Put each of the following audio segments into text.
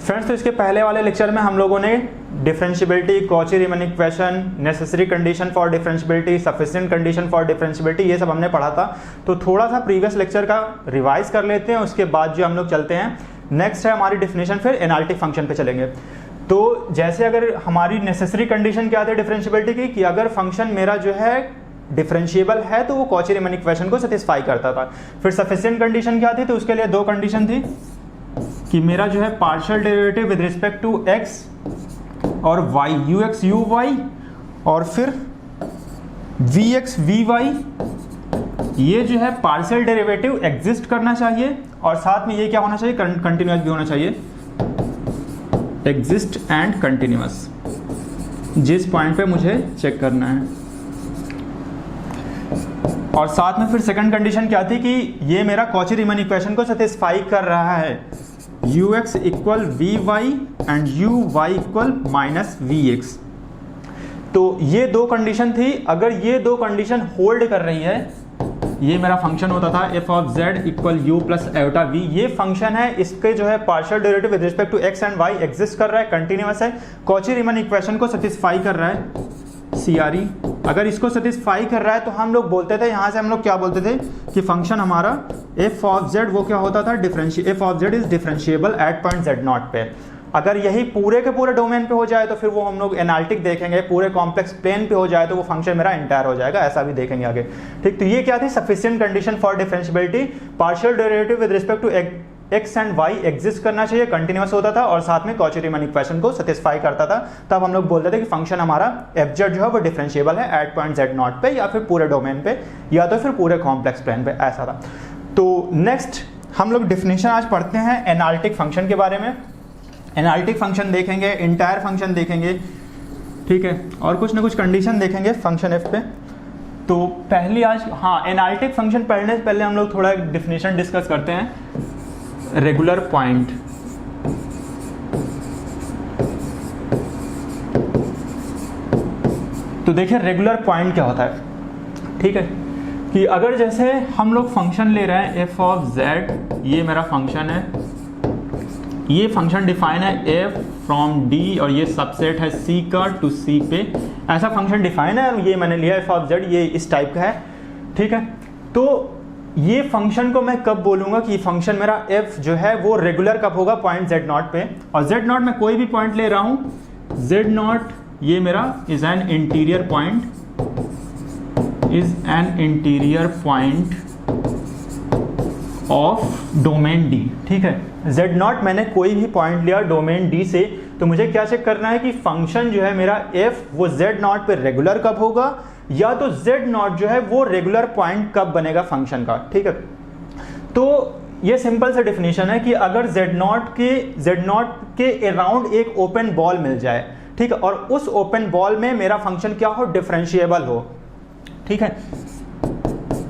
Friends, तो इसके पहले वाले लेक्चर में हम लोगों ने differentiability, Cauchy Riemann equation, necessary condition for differentiability, sufficient condition for differentiability, ये सब हमने पढ़ा था। तो थोड़ा सा प्रीवियस लेक्चर का रिवाइज कर लेते हैं, उसके बाद जो हम लोग चलते हैं नेक्स्ट है हमारी डिफिनेशन, फिर एनालिटिक फंक्शन पे चलेंगे। तो जैसे अगर हमारी नेसेसरी कंडीशन क्या थी डिफरेंशियबिलिटी की, कि अगर फंक्शन मेरा जो है डिफरेंशिएबल है तो वो कॉची रीमन इक्वेशन को सेटिस्फाई करता था। फिर सफिशिएंट कंडीशन क्या थी, तो उसके लिए दो कंडीशन थी कि मेरा जो है partial derivative with respect to X और Y, you x you Y, और फिर वी एक्स वी वाई, ये जो है पार्शियल डेरिवेटिव एग्जिस्ट करना चाहिए, और साथ में ये क्या होना चाहिए, कंटिन्यूअस भी होना चाहिए, एग्जिस्ट एंड कंटिन्यूअस, जिस पॉइंट पे मुझे चेक करना है। और साथ में फिर सेकंड कंडीशन क्या थी कि ये मेरा कॉची रीमन इक्वेशन को सेटिस्फाई कर रहा है, u x equal v Y and you Y equal minus we x. तो ये दो कंडीशन थी, अगर ये दो कंडीशन होल्ड कर रही है, ये मेरा फंक्शन होता था f of z equal you plus iota v. ये फंक्शन है, इसके जो है partial derivative with respect to x and y exist कर रहा है, कंटिन्यूअस है, कॉची रीमन इक्वेशन को सेटिस्फाई कर रहा है, CRE। अगर इसको सेटिस्फाई कर रहा है तो हम लोग बोलते थे, यहां से हम लोग क्या बोलते थे कि फंक्शन हमारा एफ ऑफ जेड वो क्या होता था, f of Z is differentiable eight point Z not पे। अगर यही पूरे के पूरे डोमेन पे हो जाए तो फिर वो हम लोग एनालिटिक देखेंगे, पूरे कॉम्प्लेक्स प्लेन पे हो जाए तो वो फंक्शन मेरा एंटायर हो जाएगा, ऐसा भी देखेंगे आगे। ठीक, तो ये क्या थी, sufficient condition for differentiability, partial derivative with respect to x and y exist करना चाहिए, कंटिन्यूअस होता था, और साथ में कॉची रीमन इक्वेशन को सेटिस्फाई करता था। तब हम लोग बोलते थे कि फंक्शन हमारा एफ जेड जो है वो डिफरेंशिएबल है एट पॉइंट जेड नॉट पे, या फिर पूरे डोमेन पे, या तो फिर पूरे कॉम्प्लेक्स प्लेन पे, ऐसा था। तो नेक्स्ट हम लोग डिफिनेशन आज पढ़ते हैं एनालिटिक फंक्शन के बारे में। एनालिटिक फंक्शन देखेंगे, इंटायर फंक्शन देखेंगे, ठीक है, और कुछ ना कुछ कंडीशन देखेंगे फंक्शन एफ पे। तो पहली आज, हाँ, एनालिटिक फंक्शन पढ़ने से पहले हम लोग थोड़ा डिफिनेशन डिस्कस करते हैं, रेगुलर पॉइंट। तो देखिए रेगुलर पॉइंट क्या होता है, ठीक है, कि अगर जैसे हम लोग फंक्शन ले रहे हैं एफ ऑफ जेड, ये मेरा फंक्शन है, ये फंक्शन डिफाइन है एफ फ्रॉम डी, और ये सबसेट है सी का टू सी पे, ऐसा फंक्शन डिफाइन है, और ये मैंने लिया एफ ऑफ जेड, ये इस टाइप का है, ठीक है। तो ये फंक्शन को मैं कब बोलूंगा कि फंक्शन मेरा f जो है वो रेगुलर कब होगा, पॉइंट z नॉट पे, और z नॉट में कोई भी पॉइंट ले रहा हूं, z नॉट ये मेरा is an interior point, of domain d, ठीक है। z नॉट मैंने कोई भी पॉइंट लिया डोमेन d से, तो मुझे क्या चेक करना है कि फंक्शन जो है मेरा f वो z नॉट पे रेगुलर कब होगा, या तो z नॉट जो है वो रेगुलर पॉइंट कब बनेगा फंक्शन का, ठीक है। तो ये सिंपल सा डिफिनेशन है कि अगर z नॉट के अराउंड एक ओपन बॉल मिल जाए, ठीक है, और उस ओपन बॉल में मेरा फंक्शन क्या हो, डिफरेंशिएबल हो, ठीक है।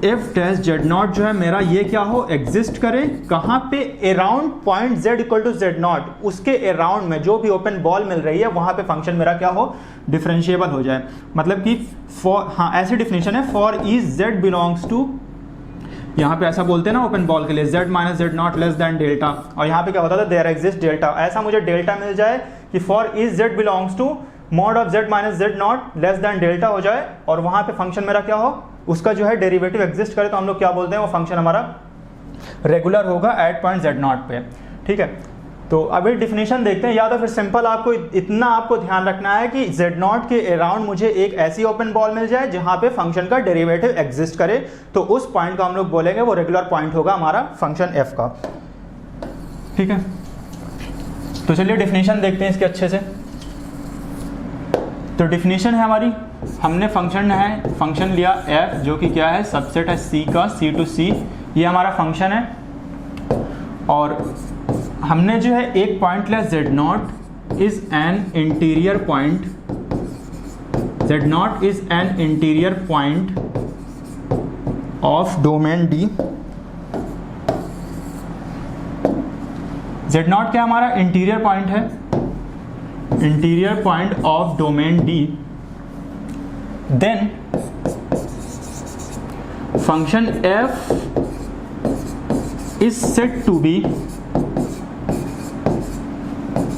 एफ डैश जेड नॉट जो है मेरा ये क्या हो, एग्जिस्ट करे, कहां पे, around point z equal to z naught, उसके अराउंड में जो भी ओपन बॉल मिल रही है वहां पे फंक्शन मेरा क्या हो, डिफरेंशिएबल हो जाए। मतलब कि फॉर, हाँ ऐसी डिफिनेशन है, for each z belongs to, यहाँ पे ऐसा बोलते हैं ना ओपन बॉल के लिए, z minus z naught less than delta, और यहाँ पे क्या होता था, देयर एग्जिस्ट डेल्टा, ऐसा मुझे डेल्टा मिल जाए कि for each z belongs to mod of z minus z naught less than delta हो जाए, और वहां पे फंक्शन मेरा क्या हो, उसका जो है डेरिवेटिव एग्जिस्ट करे, तो हम लोग क्या बोलते हैं, वो फंक्शन हमारा रेगुलर होगा एट पॉइंट जेड नॉट पे, ठीक है। तो अभी डिफिनेशन देखते हैं, या तो फिर सिंपल आपको इतना आपको ध्यान रखना है कि जेड नॉट के अराउंड मुझे एक ऐसी ओपन बॉल मिल जाए जहां पे फंक्शन का डेरिवेटिव एग्जिस्ट करे, तो उस पॉइंट को हम लोग बोलेंगे वो रेगुलर पॉइंट होगा हमारा फंक्शन एफ का, ठीक है। तो चलिए डिफिनेशन देखते हैं इसके अच्छे से। तो डिफिनेशन है हमारी, हमने फंक्शन लिया f जो कि क्या है, सबसेट है c का, c टू c, ये हमारा फंक्शन है, और हमने जो है एक पॉइंट लिया z not is an interior point, z not is an interior point of domain d। z not क्या हमारा इंटीरियर पॉइंट है, interior point of domain d, then function f is said to be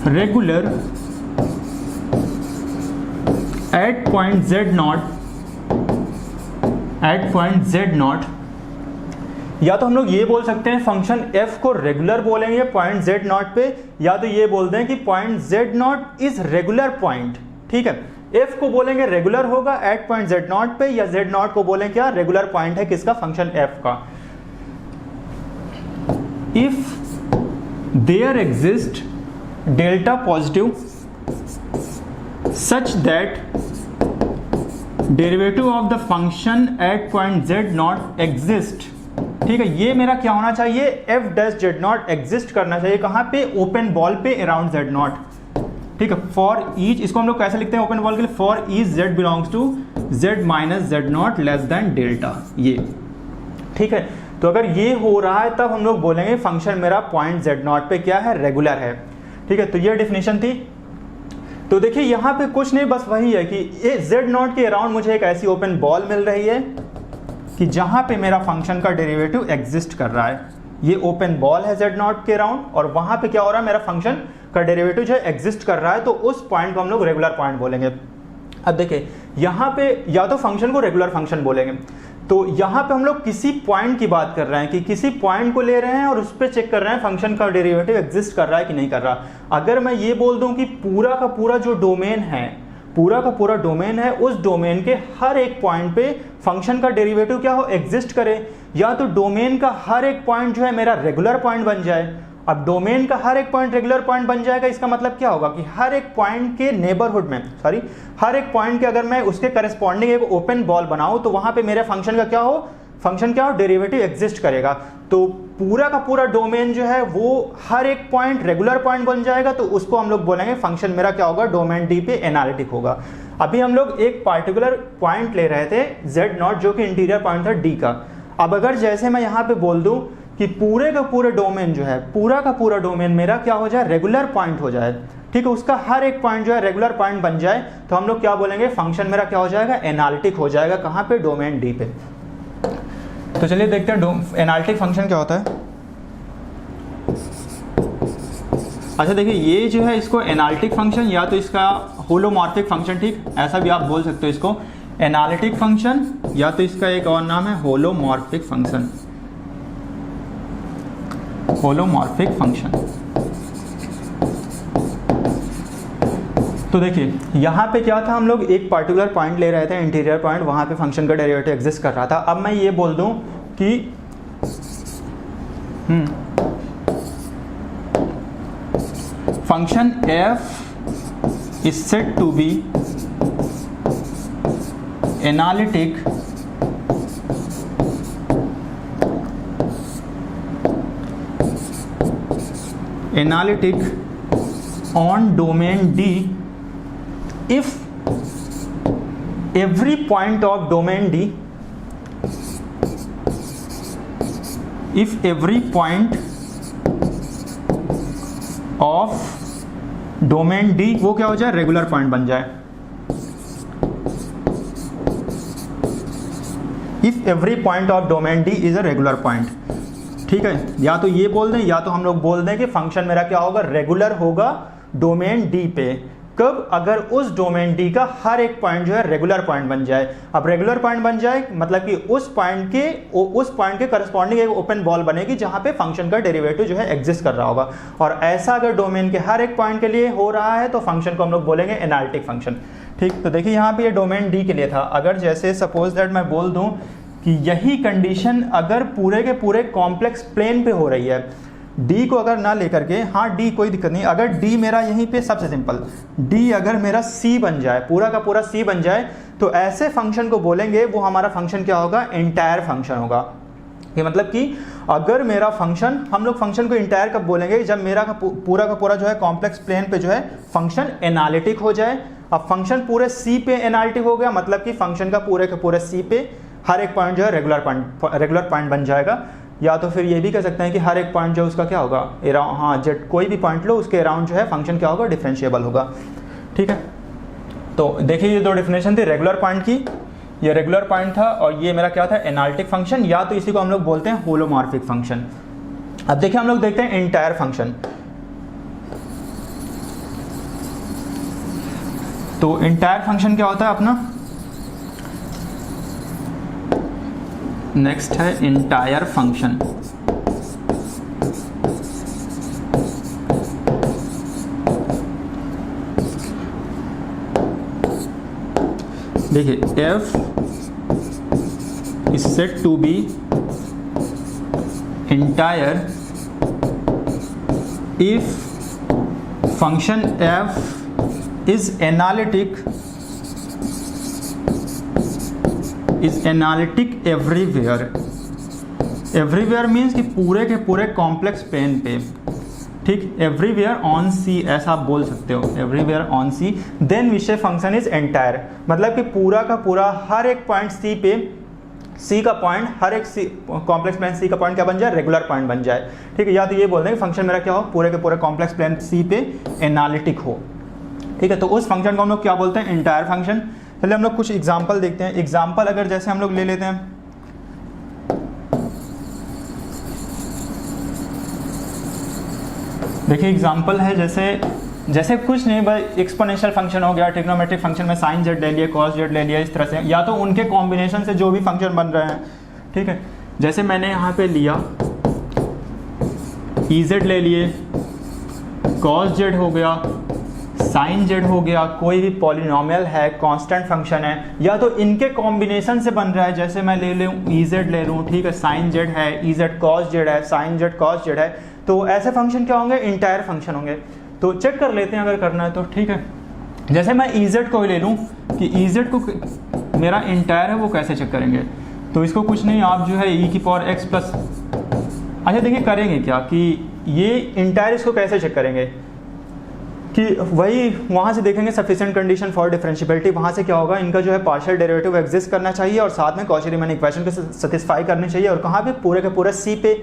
regular at point z not, या तो हम लोग ये बोल सकते हैं फंक्शन f को रेगुलर बोलेंगे पॉइंट z नॉट पे, या तो ये बोल दें कि point z not is regular point. ठीक है, f को बोलेंगे रेगुलर होगा एट पॉइंट z नॉट पे, या z नॉट को बोलें क्या, रेगुलर पॉइंट है किसका, फंक्शन f का। If there exist delta positive such that derivative of the function at point z naught exist. ठीक है, ये मेरा क्या होना चाहिए, f dash z naught exist करना चाहिए, कहां पे, ओपन बॉल पे अराउंड जेड नॉट। ठीक है, फॉर ईच, इसको हम लोग कैसे लिखते हैं ओपन बॉल के लिए, for each z belongs to z minus z naught less than delta, ये। ठीक है, तो अगर ये हो रहा है तब हम लोग बोलेंगे फंक्शन मेरा पॉइंट जेड नॉट पे क्या है, रेगुलर है। ठीक है, तो ये डेफिनेशन थी। तो देखिए यहां पे कुछ नहीं, बस वही है कि जेड नॉट के अराउंड मुझे एक ऐसी ओपन बॉल मिल रही है कि जहां पे मेरा फंक्शन का डेरिवेटिव एग्जिस्ट कर रहा है। ये ओपन बॉल है जेड नॉट के अराउंड, और वहां पे क्या हो रहा है, मेरा फंक्शन का डेरिवेटिव जो है एग्जिस्ट कर रहा है, तो उस पॉइंट को हम लोग रेगुलर पॉइंट बोलेंगे। अब देखिए यहां पे या तो फंक्शन को रेगुलर फंक्शन बोलेंगे, तो यहां पे हम लोग किसी पॉइंट की बात कर रहे हैं कि किसी पॉइंट को ले रहे हैं और उस पर चेक कर रहे हैं फंक्शन का डेरिवेटिव एग्जिस्ट कर रहा है कि नहीं कर रहा। अगर मैं ये बोल दूं कि पूरा का पूरा जो डोमेन है, पूरा का पूरा डोमेन है, उस डोमेन के हर एक पॉइंट पे फंक्शन का डेरिवेटिव क्या हो, एग्जिस्ट करे, या तो डोमेन का हर एक पॉइंट जो है मेरा रेगुलर पॉइंट बन जाए। अब डोमेन का हर एक पॉइंट रेगुलर पॉइंट बन जाएगा, इसका मतलब क्या होगा कि हर एक पॉइंट के नेबरहुड में, सॉरी हर एक पॉइंट के अगर मैं उसके करस्पॉन्डिंग एक ओपन बॉल बनाऊं तो वहां पे मेरे फंक्शन का क्या हो, फंक्शन क्या हो, डेरिवेटिव एग्जिस्ट करेगा। तो पूरा का पूरा डोमेन जो है वो हर एक पॉइंट रेगुलर पॉइंट बन जाएगा, तो उसको हम लोग बोलेंगे फंक्शन मेरा क्या होगा, डोमेन डी पे एनालिटिक होगा। अभी हम लोग एक पार्टिकुलर पॉइंट ले रहे थे z नॉट, जो कि इंटीरियर पॉइंट था डी का। अब अगर जैसे मैं यहाँ पे बोल दूं कि पूरे का पूरे डोमेन जो है, पूरा का पूरा डोमेन मेरा क्या हो जाए, रेगुलर पॉइंट हो जाए, ठीक है, उसका हर एक पॉइंट जो है रेगुलर पॉइंट बन जाए, तो हम लोग क्या बोलेंगे, फंक्शन मेरा क्या हो जाएगा, एनालिटिक हो जाएगा। कहाँ पे, डोमेन डी पे। तो चलिए देखते हैं एनालिटिक फंक्शन क्या होता है। अच्छा देखिए, ये जो है इसको एनालिटिक फंक्शन या तो इसका होलोमॉर्फिक फंक्शन, ठीक, ऐसा भी आप बोल सकते हो इसको, एनालिटिक फंक्शन, या तो इसका एक और नाम है होलोमॉर्फिक फंक्शन, होलोमॉर्फिक फंक्शन। तो देखिए यहाँ पे क्या था, हम लोग एक पार्टिकुलर पॉइंट ले रहे थे, इंटीरियर पॉइंट, वहां पे फंक्शन का डेरिवेटिव एग्जिस्ट कर रहा था। अब मैं ये बोल दूं कि function f is said to be analytic on domain D if every point of domain D, if every point of domain D वो क्या हो जाए, रेगुलर पॉइंट बन जाए। If every point of domain D is a regular point, ठीक है, या तो ये बोल दें या तो हम लोग बोल दें कि फंक्शन मेरा क्या होगा, रेगुलर होगा डोमेन डी पे। कब, अगर उस डोमेन डी का हर एक पॉइंट जो है रेगुलर पॉइंट बन जाए। अब रेगुलर पॉइंट बन जाए मतलब कि उस पॉइंट के करस्पॉन्डिंग एक ओपन बॉल बनेगी जहां पे फंक्शन का डेरिवेटिव जो है एग्जिस्ट कर रहा होगा। और ऐसा अगर डोमेन के हर एक पॉइंट के लिए हो रहा है तो फंक्शन को हम लोग बोलेंगे एनालिटिक फंक्शन। ठीक, तो देखिए यहाँ पे ये डोमेन डी के लिए था। अगर जैसे सपोज दैट मैं बोल दूं कि यही कंडीशन अगर पूरे के पूरे कॉम्प्लेक्स प्लेन पे हो रही है, डी को अगर ना लेकर के, हाँ डी कोई दिक्कत नहीं, अगर डी मेरा यहीं पे सबसे सिंपल, डी अगर मेरा सी बन जाए, पूरा का पूरा सी बन जाए, तो ऐसे फंक्शन को बोलेंगे वो हमारा फंक्शन क्या होगा, इंटायर फंक्शन होगा। ये मतलब कि अगर मेरा फंक्शन, हम लोग फंक्शन को इंटायर कब बोलेंगे, जब मेरा का पूरा जो है कॉम्प्लेक्स प्लेन पे जो है फंक्शन एनालिटिक हो जाए। अब फंक्शन पूरे सी पे एनालिटिक हो गया मतलब कि फंक्शन का पूरे सी पे हर एक पॉइंट जो है रेगुलर पॉइंट बन जाएगा। या तो फिर ये भी कह सकते हैं कि हर एक पॉइंट जो उसका क्या होगा, हाँ जेड कोई भी पॉइंट लो उसके अराउंड जो है फंक्शन क्या होगा, डिफरेंशिएबल होगा। ठीक है, तो देखिए ये दो डेफिनेशन थी रेगुलर पॉइंट की, ये रेगुलर पॉइंट था और ये मेरा क्या था, एनालिटिक फंक्शन, या तो इसी को हम लोग बोलते हैं होलोमॉर्फिक फंक्शन। अब देखिए हम लोग देखते हैं इंटायर फंक्शन। तो इंटायर फंक्शन क्या होता है अपना, नेक्स्ट है इंटायर फंक्शन। देखिए f is said to be entire if function f is analytic everywhere। Everywhere means कि पूरे के पूरे कॉम्प्लेक्स प्लेन पे, ठीक, एवरीवेयर ऑन सी ऐसा आप बोल सकते हो, everywhere on C, then we say function is entire, मतलब कि पूरा का पूरा हर एक पॉइंट सी पे, सी का पॉइंट हर एक सी कॉम्प्लेक्स प्लेन सी का पॉइंट क्या बन जाए, रेगुलर पॉइंट बन जाए, ठीक है। या तो ये बोल दें कि फंक्शन मेरा क्या हो, पूरे के पूरे कॉम्प्लेक्स प्लेन सी पे एनालिटिक हो, ठीक है। तो उस फंक्शन को हम लोग क्या बोलते हैं, एंटायर फंक्शन। चलिए हम लोग कुछ एग्जाम्पल देखते हैं। एग्जाम्पल अगर जैसे हम लोग ले लेते हैं, देखिए एग्जाम्पल है जैसे कुछ नहीं भाई, एक्सपोनेंशियल फंक्शन हो गया, ट्रिग्नोमेट्रिक फंक्शन में साइन जेड ले लिए, कॉस जेड ले लिया, इस तरह से, या तो उनके कॉम्बिनेशन से जो भी फंक्शन बन रहे हैं, ठीक है। जैसे मैंने यहाँ पे लिया ई जेड ले लिए, कॉस जेड हो गया, साइन जेड हो गया, कोई भी पॉलिनोमियल है, कांस्टेंट फंक्शन है, या तो इनके कॉम्बिनेशन से बन रहा है, जैसे मैं ले लूँ ई जेड ले लूँ, ठीक है, साइन जेड है, ई जेड कॉस जेड है, साइन जेड कॉस जेड है, तो ऐसे फंक्शन क्या होंगे, इंटायर फंक्शन होंगे। तो चेक कर लेते हैं अगर करना है तो, ठीक है। जैसे मैं ई जेड को ले लूँ कि ई जेड को मेरा इंटायर है, वो कैसे चेक करेंगे, तो इसको कुछ नहीं, आप जो है ई की पावर एक्स प्लस, अच्छा देखिए करेंगे क्या कि ये इंटायर, इसको कैसे चेक करेंगे कि वही वहाँ से देखेंगे सफिशिएंट कंडीशन फॉर डिफरेंशियबिलिटी, वहाँ से क्या होगा, इनका जो है पार्शियल डेरिवेटिव एग्जिस्ट करना चाहिए और साथ में कॉची-रीमन इक्वेशन को सेटिस्फाई करनी चाहिए, और कहाँ पे, पूरे के पूरे सी पे,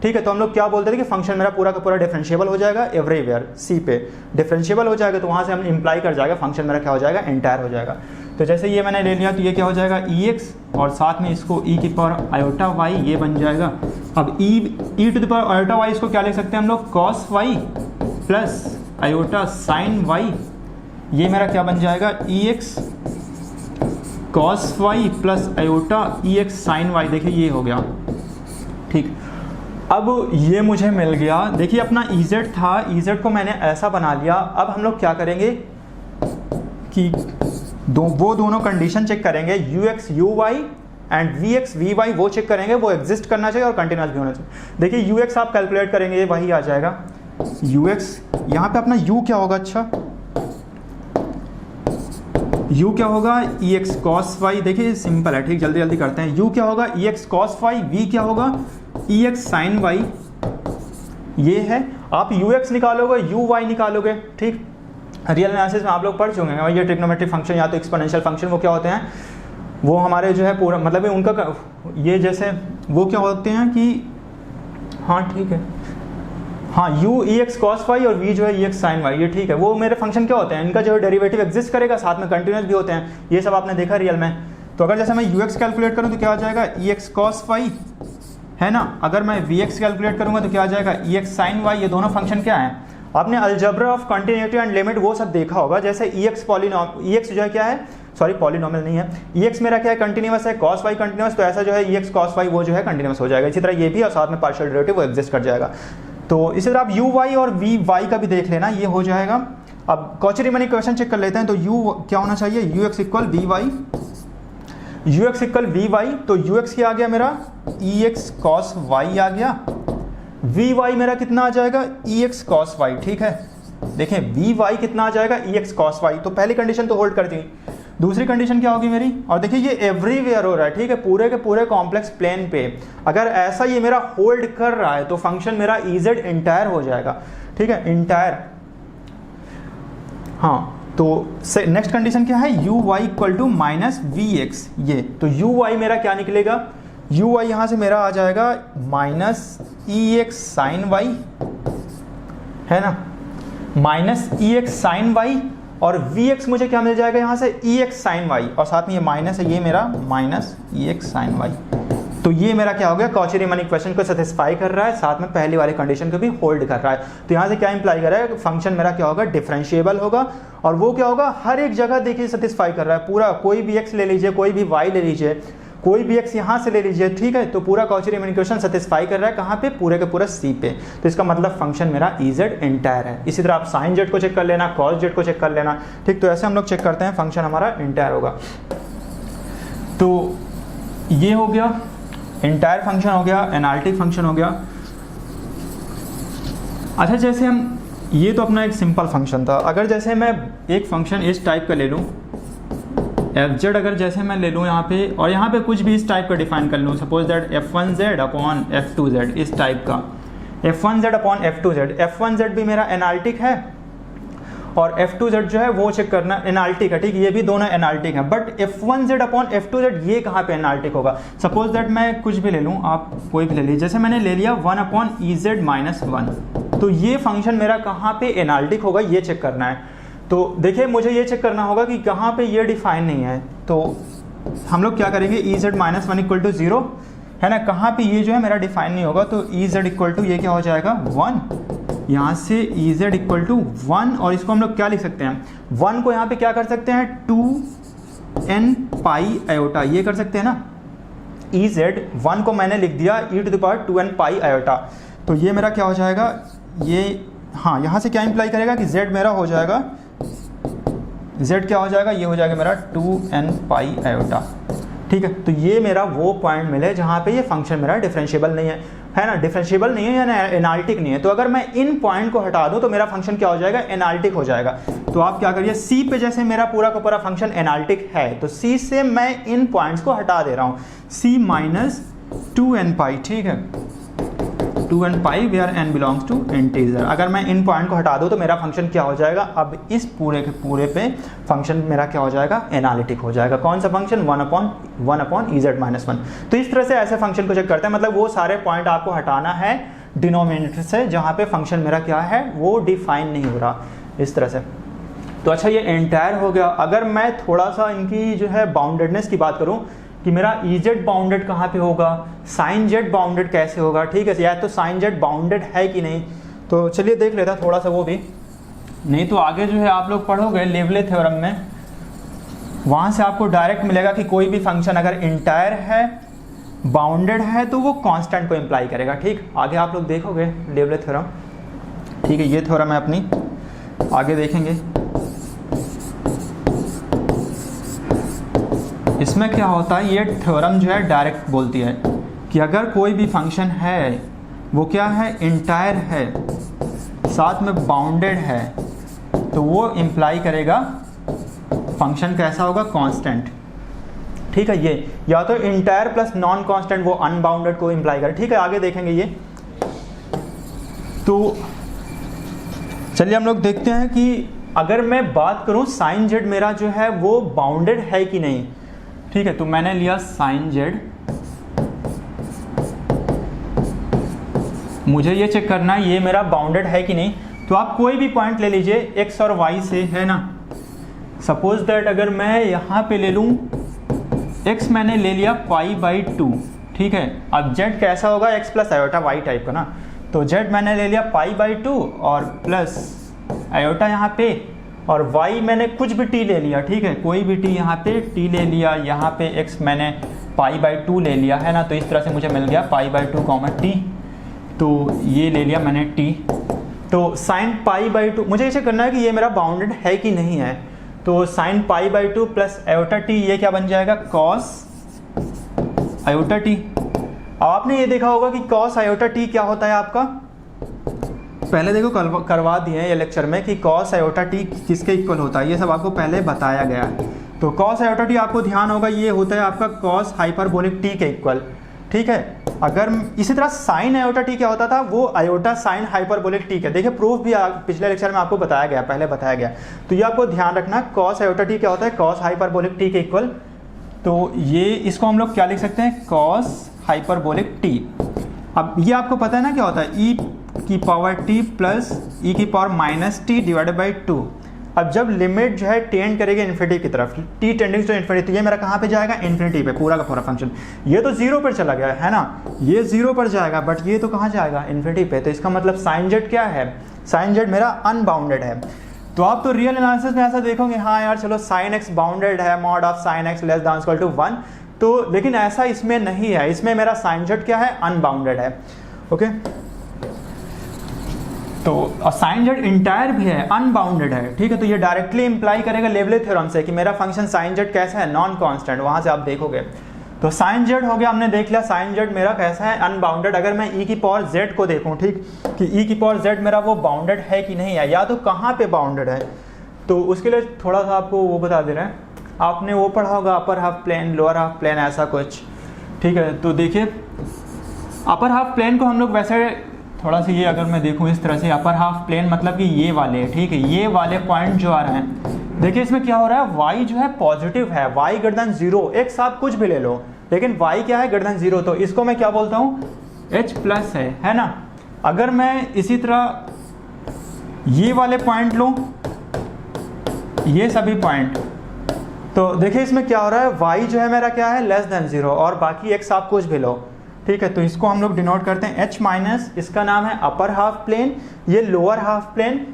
ठीक है। तो हम लोग क्या बोलते थे कि फंक्शन मेरा पूरा का पूरा डिफरेंशिएबल हो जाएगा एवरीवेयर, सी पे डिफरेंशिएबल हो जाएगा, तो वहाँ से हम इंप्लाई कर जाएगा फंक्शन मेरा क्या हो जाएगा, एंटायर हो जाएगा। तो जैसे ये मैंने ले लिया तो ये क्या हो जाएगा, ई एक्स, और साथ में इसको ई की पावर आयोटा वाई, ये बन जाएगा। अब E to the power iota Y, इसको क्या लिख सकते हैं हम लोग, cos Y plus iota sine Y, ये मेरा क्या बन जाएगा, E x cos Y plus iota E X sine Y, देखिए ये हो गया, ठीक। अब ये मुझे मिल गया, देखिए अपना ई जेड था, ई जेड को मैंने ऐसा बना लिया। अब हम लोग क्या करेंगे कि वो दोनों कंडीशन चेक करेंगे, u x you y and v x v y, वो चेक करेंगे, वो एग्जिस्ट करना चाहिए और कंटिन्यूस भी होना चाहिए। देखिए यू एक्स आप कैलकुलेट करेंगे, वही आ जाएगा यू एक्स, यहाँ पे अपना u क्या होगा, अच्छा u क्या होगा, ई एक्स कॉस वाई, देखिए सिंपल है, ठीक, जल्दी जल्दी करते हैं। u क्या होगा, ई एक्स कॉस वाई, v क्या होगा, ई एक्स साइन वाई, ये है। आप यू एक्स निकालोगे, यू वाई निकालोगे, ठीक। रियल एनालिसिस में आप लोग पढ़ चुके हैं, ये ट्रिग्नोमेट्रिक फंक्शन या तो एक्सपोनेंशियल फंक्शन, वो क्या होते हैं, वो हमारे जो है पूरा मतलब उनका ये जैसे वो क्या होते हैं कि, हाँ ठीक है, हाँ u ई एक्स कॉस वाई और v जो है ई एक्स साइन वाई, ये ठीक है। वो मेरे फंक्शन क्या होते हैं, इनका जो है डेरिवेटिव एग्जिस्ट करेगा, साथ में कंटिन्यूस भी होते हैं, ये सब आपने देखा रियल में। तो अगर जैसे मैं यू एक्स कैलकुलेट करूँ तो क्या आ जाएगा, ई एक्स कॉस वाई, है ना। अगर मैं वी एक्स कैलकुलेट करूँगा तो क्या आ जाएगा, ई एक्स साइन वाई। ये दोनों फंक्शन क्या है, आपने algebra of continuity and limit वो सब देखा होगा। जैसे ई एक्स ई एक्स जो है क्या है, सॉरी पॉलिनोमियल नहीं है, ई एक्स मेरा क्या है, कंटिन्यूस है, कॉस वाई कंटिन्यूस, तो ऐसा जो है ई एक्स कॉस वाई वो जो है कंटिन्यूस हो जाएगा। इसी तरह ये भी, और साथ में पार्शियल डेरिवेटिव वो एग्जिस्ट कर जाएगा। तो इसी तरह आप यू वाई और वी वाई का भी देख लेना, ये हो जाएगा। अब कॉची-रीमन इक्वेशन चेक कर लेते हैं। तो यू क्या होना चाहिए, u x equal v Y, you x equal v y, तो यू एक्स क्या आ गया मेरा, ई एक्स कॉस वाई आ गया, वी वाई मेरा कितना आ जाएगा, ई एक्स कॉस वाई, ठीक है। देखें वी वाई कितना आ जाएगा, ई एक्स कॉस वाई, तो पहली कंडीशन तो होल्ड कर दी। दूसरी कंडीशन क्या होगी मेरी, और देखिए ये एवरीवेयर हो रहा है, ठीक है, पूरे के पूरे कॉम्प्लेक्स प्लेन पे अगर ऐसा ये मेरा होल्ड कर रहा है तो फंक्शन मेरा ई जेड इंटायर हो जाएगा, ठीक है, इंटायर। हाँ, तो नेक्स्ट कंडीशन क्या है, u Y equal to minus we x, ये तो यू वाई मेरा क्या निकलेगा, यू वाई यहाँ से मेरा आ जाएगा माइनस ई एक्स साइन वाई, है ना, माइनस ई एक्स साइन वाई, और वी एक्स मुझे क्या मिल जाएगा यहाँ से, ई एक्स साइन वाई, और साथ में ये माइनस है, ये मेरा माइनस ई एक्स साइन वाई, तो ये मेरा क्या हो गया, कॉची रीमन इक्वेशन को सेटिस्फाई कर रहा है, साथ में पहली वाली कंडीशन को भी होल्ड कर रहा है। तो यहाँ से क्या इंप्लाई कर रहा है, फंक्शन मेरा क्या होगा, डिफरेंशिएबल होगा, और वो क्या होगा, हर एक जगह देखिए सेटिस्फाई कर रहा है पूरा। कोई भी एक्स ले लीजिए, कोई भी वाई ले लीजिए, कोई भी एक्स यहाँ से ले लीजिए, ठीक है, तो पूरा कॉची रीमन इक्वेशन सेटिस्फाई कर रहा है कहाँ पे, पूरे के पूरा सी पे। तो इसका मतलब फंक्शन मेरा इजेड इंटायर है। इसी तरह आप साइन जेड को चेक कर लेना, कॉस जेड को चेक कर लेना, ठीक। तो ऐसे हम लोग चेक करते हैं फंक्शन हमारा इंटायर होगा। तो ये हो गया इंटायर फंक्शन हो गया, एनालिटिक फंक्शन हो गया। अच्छा, जैसे हम, ये तो अपना एक सिंपल फंक्शन था। अगर जैसे मैं एक फंक्शन इस टाइप का ले लूँ, एफ जेड अगर जैसे मैं ले लूँ यहाँ पे, और यहाँ पे कुछ भी इस टाइप का डिफाइन कर लूँ, suppose that f1z upon f2z, इस टाइप का f1z अपॉन f2z। f1z भी मेरा एनालिटिक है और f2z जो है वो चेक करना एनालिटिक है, ठीक। ये भी दोनों एनालिटिक है, बट f1z अपॉन f2z ये कहाँ पे एनालिटिक होगा। सपोज दैट मैं कुछ भी ले लूँ, आप कोई भी ले लीजिए, जैसे मैंने ले लिया 1 अपॉन ez माइनस 1, तो ये फंक्शन मेरा कहाँ पे एनालिटिक होगा ये चेक करना है। तो देखिए मुझे ये चेक करना होगा कि कहाँ पे ये डिफाइन नहीं है। तो हम लोग क्या करेंगे, ez माइनस 1 इक्वल टू 0 है ना, कहाँ पे ये जो है मेरा डिफाइन नहीं होगा, तो ez इक्वल टू ये क्या हो जाएगा 1, यहाँ से ez इक्वल टू 1, और इसको हम लोग क्या लिख सकते हैं, 1 को यहाँ पे क्या कर सकते हैं 2n पाई आयोटा, ये कर सकते हैं ना। ez 1 को मैंने लिख दिया e⁻2n पाई आयोटा, तो ये मेरा क्या हो जाएगा, ये हाँ यहाँ से क्या इंप्लाई करेगा कि z मेरा हो जाएगा, z क्या हो जाएगा, ये हो जाएगा मेरा 2n पाई आयोटा, ठीक है। तो ये मेरा वो पॉइंट मिले जहाँ पे ये फंक्शन मेरा डिफरेंशिएबल नहीं है ना, डिफरेंशिएबल नहीं है या एनालिटिक नहीं है। तो अगर मैं इन पॉइंट को हटा दूँ तो मेरा फंक्शन क्या हो जाएगा, एनालिटिक हो जाएगा। तो आप क्या करिए, सी पे जैसे मेरा पूरा का पूरा फंक्शन एनालिटिक है, तो सी से मैं इन पॉइंट्स को हटा दे रहा हूँ, सी माइनस 2n पाई, ठीक है, 2n pi where n belongs to integer. अगर मैं इन पॉइंट को हटा दूँ तो मेरा फंक्शन क्या हो जाएगा, अब इस पूरे के पूरे पे फंक्शन मेरा क्या हो जाएगा, एनालिटिक हो जाएगा। कौन सा फंक्शन, 1 अपॉन ez माइनस 1। तो इस तरह से ऐसे फंक्शन को चेक करते हैं, मतलब वो सारे पॉइंट आपको हटाना है डिनोमिनेटर से जहाँ पे फंक्शन मेरा क्या है, वो डिफाइन नहीं हो रहा, इस तरह से। तो अच्छा, ये एंटायर हो गया। अगर मैं थोड़ा सा इनकी जो है बाउंडेडनेस की बात करूँ कि मेरा EZ बाउंडेड कहाँ पे होगा, साइन जेड बाउंडेड कैसे होगा, ठीक है, या तो साइन जेड बाउंडेड है कि नहीं, तो चलिए देख लेता थोड़ा सा वो भी। नहीं तो आगे जो है आप लोग पढ़ोगे लेवले थ्योरम में, वहाँ से आपको डायरेक्ट मिलेगा कि कोई भी फंक्शन अगर इंटायर है, बाउंडेड है, तो वो कांस्टेंट को इम्प्लाई करेगा, ठीक। आगे आप लोग देखोगे लेवले थ्योरम, ठीक है, ये थ्योरम है अपनी, आगे देखेंगे। इसमें क्या होता है, ये थ्योरम जो है डायरेक्ट बोलती है कि अगर कोई भी फंक्शन है वो क्या है, इंटायर है, साथ में बाउंडेड है, तो वो इम्प्लाई करेगा फंक्शन कैसा होगा, कांस्टेंट, ठीक है। ये या तो इंटायर प्लस नॉन कांस्टेंट वो अनबाउंडेड को इम्प्लाई करे, ठीक है, आगे देखेंगे ये। तो चलिए हम लोग देखते हैं कि अगर मैं बात करूं साइन जेड मेरा जो है वो बाउंडेड है कि नहीं, ठीक है। तो मैंने लिया साइन जेड, मुझे ये चेक करना है ये मेरा बाउंडेड है कि नहीं। तो आप कोई भी पॉइंट ले लीजिए x और y से, है ना। सपोज दैट अगर मैं यहाँ पे ले लूँ x, मैंने ले लिया π/2, ठीक है। अब z कैसा होगा, x plus iota y type का ना, तो z मैंने ले लिया π/2 और प्लस आयोटा यहाँ पे, और y मैंने कुछ भी t ले लिया, ठीक है, कोई भी t यहाँ पे t ले लिया, यहाँ पे x मैंने π/2 ले लिया, है ना। तो इस तरह से मुझे मिल गया π/2, t, तो ये ले लिया मैंने t। तो साइन π/2 मुझे ऐसे करना है कि ये मेरा बाउंडेड है कि नहीं है। तो साइन π/2 प्लस आयोटा t, ये क्या बन जाएगा, कॉस आयोटा t। अब आपने ये देखा होगा कि कॉस आयोटा t क्या होता है आपका, पहले देखो करवा दिए हैं ये लेक्चर में कि कॉस आयोटा t किसके इक्वल होता है, ये सब आपको पहले बताया गया है। तो कॉस आयोटा t आपको ध्यान होगा ये होता है आपका कॉस हाइपरबोलिक t के इक्वल, ठीक है। अगर इसी तरह साइन आयोटा t क्या होता था, वो आयोटा साइन हाइपरबोलिक t का, देखिए प्रूफ भी पिछले लेक्चर में आपको बताया गया, पहले बताया गया। तो ये आपको ध्यान रखना, कॉस आयोटा t क्या होता है, कॉस हाइपरबोलिक t के इक्वल। तो ये इसको हम लोग क्या लिख सकते हैं, कॉस हाइपरबोलिक t। अब ये आपको पता है ना क्या होता है, e की पावर t प्लस e की power minus t divided by 2। अब जब लिमिट जो है टेंड करेगी इन्फिनिटी की तरफ, टी टेंडिंग टू इन्फिनिटी, तो ये मेरा कहाँ पे जाएगा, इन्फिनिटी पे, पूरा का पूरा फंक्शन। ये तो जीरो पर चला गया है ना, ये जीरो पर जाएगा, बट ये तो कहाँ जाएगा, इन्फिनिटी पे। तो इसका मतलब साइन जेड क्या है, साइन जेड मेरा अनबाउंडेड है। तो आप तो रियल एनालिसिस में ऐसा देखोगे, हाँ यार चलो साइन एक्स बाउंडेड है, mod of sine x less than equal to 1, तो लेकिन ऐसा इसमें नहीं है, इसमें मेरा साइन जेड क्या है, अनबाउंडेड है। ओके, तो साइन जेड इंटायर भी है, अनबाउंडेड है, ठीक है। तो ये डायरेक्टली इंप्लाई करेगा लेवले थ्योरम से कि मेरा फंक्शन साइन जेड कैसा है, नॉन कांस्टेंट, वहां से आप देखोगे। तो साइन जेड हो गया, हमने देख लिया साइन जेड मेरा कैसा है, अनबाउंडेड। अगर मैं ई की पावर जेड को देखूं, ठीक, कि ई की पावर जेड मेरा वो बाउंडेड है कि नहीं है, या तो कहाँ पे बाउंडेड है, तो उसके लिए थोड़ा सा आपको वो बता दे रहे हैं, आपने वो पढ़ा होगा upper half plane, lower half plane, ऐसा कुछ, ठीक है। तो देखिए अपर हाफ प्लेन को हम लोग वैसे थोड़ा सा, ये अगर मैं देखूं इस तरह से, अपर हाफ प्लेन मतलब कि ये वाले, ठीक है, ये वाले पॉइंट जो आ रहे हैं, देखिए इसमें क्या हो रहा है, y जो है पॉजिटिव है, y ग्रेटर देन 0, x आप कुछ भी ले लो, लेकिन y क्या है, ग्रेटर देन 0, तो इसको मैं क्या बोलता हूँ, h प्लस है ना। अगर मैं इसी तरह ये वाले पॉइंट लूँ, ये सभी पॉइंट, तो देखिए इसमें क्या हो रहा है, y जो है मेरा क्या है, लेस देन 0, और बाकी x आप कुछ भी लो, ठीक है। तो इसको हम लोग डिनोट करते हैं h माइनस, इसका नाम है अपर हाफ प्लेन, ये लोअर हाफ प्लेन।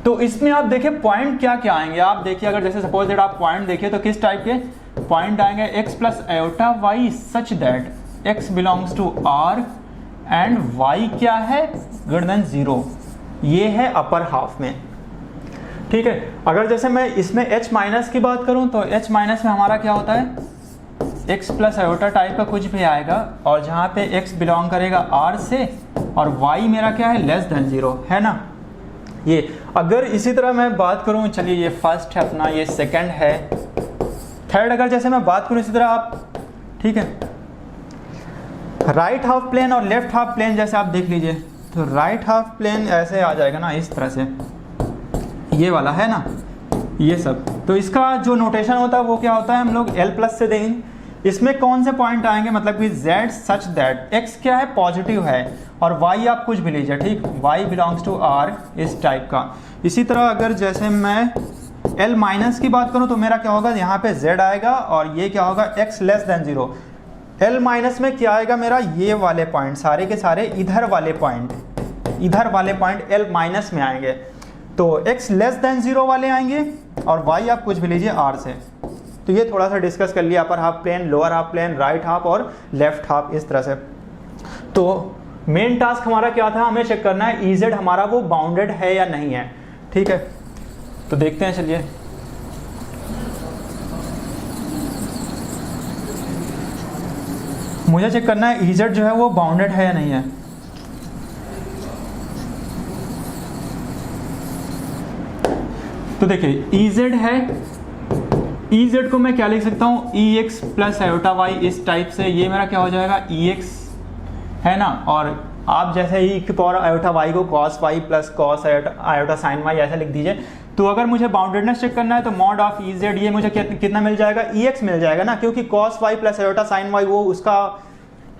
तो इसमें आप देखिए पॉइंट क्या क्या आएंगे, आप देखिए अगर जैसे सपोज दैट आप पॉइंट देखिए तो किस टाइप के पॉइंट आएंगे, x plus iota y such that x belongs to r and y क्या है, ग्रेटर देन 0, ये है अपर हाफ में, ठीक है। अगर जैसे मैं इसमें h माइनस की बात करूं तो h माइनस में हमारा क्या होता है, x प्लस आयोटा टाइप का कुछ भी आएगा, और जहाँ पे x बिलोंग करेगा r से, और y मेरा क्या है, लेस देन 0, है ना। ये अगर इसी तरह मैं बात करूं, चलिए ये फर्स्ट है अपना, ये सेकंड है, थर्ड अगर जैसे मैं बात करूं इसी तरह आप, ठीक है, राइट हाफ प्लेन और लेफ्ट हाफ प्लेन जैसे आप देख लीजिए, तो राइट हाफ प्लेन ऐसे आ जाएगा ना, इस तरह से, ये वाला है ना, ये सब। तो इसका जो नोटेशन होता है वो क्या होता है, हम लोग l प्लस से देंगे। इसमें कौन से पॉइंट आएंगे, मतलब कि z सच दैट x क्या है, पॉजिटिव है, और y आप कुछ भी लीजिए, ठीक, y बिलोंग्स टू r, इस टाइप का। इसी तरह अगर जैसे मैं l माइनस की बात करूं तो मेरा क्या होगा, यहाँ पे z आएगा, और ये क्या होगा, x less than 0। l minus में क्या आएगा मेरा, ये वाले पॉइंट, सारे के सारे इधर वाले पॉइंट, इधर वाले पॉइंट l माइनस में आएंगे, तो x लेस देन 0 वाले आएंगे, और y आप कुछ भी लीजिए r से। तो ये थोड़ा सा डिस्कस कर लिया, upper half plane, lower half plane, right half और लेफ्ट हाफ, इस तरह से। तो मेन टास्क हमारा क्या था, हमें चेक करना है EZ हमारा वो बाउंडेड है या नहीं है, ठीक है। तो देखते हैं, चलिए मुझे चेक करना है EZ जो है वो बाउंडेड है या नहीं है। तो देखिए EZ है, EZ को मैं क्या लिख सकता हूँ, EX प्लस आयोटा y, इस टाइप से, ये मेरा क्या हो जाएगा, EX है ना। और आप जैसे ई की पावर आयोटा y को cos y plus cos iota sine y ऐसा लिख दीजिए। तो अगर मुझे बाउंडेडनेस चेक करना है तो मॉड ऑफ EZ, ये मुझे कितना मिल जाएगा, EX मिल जाएगा ना, क्योंकि cos y plus iota sign y वो उसका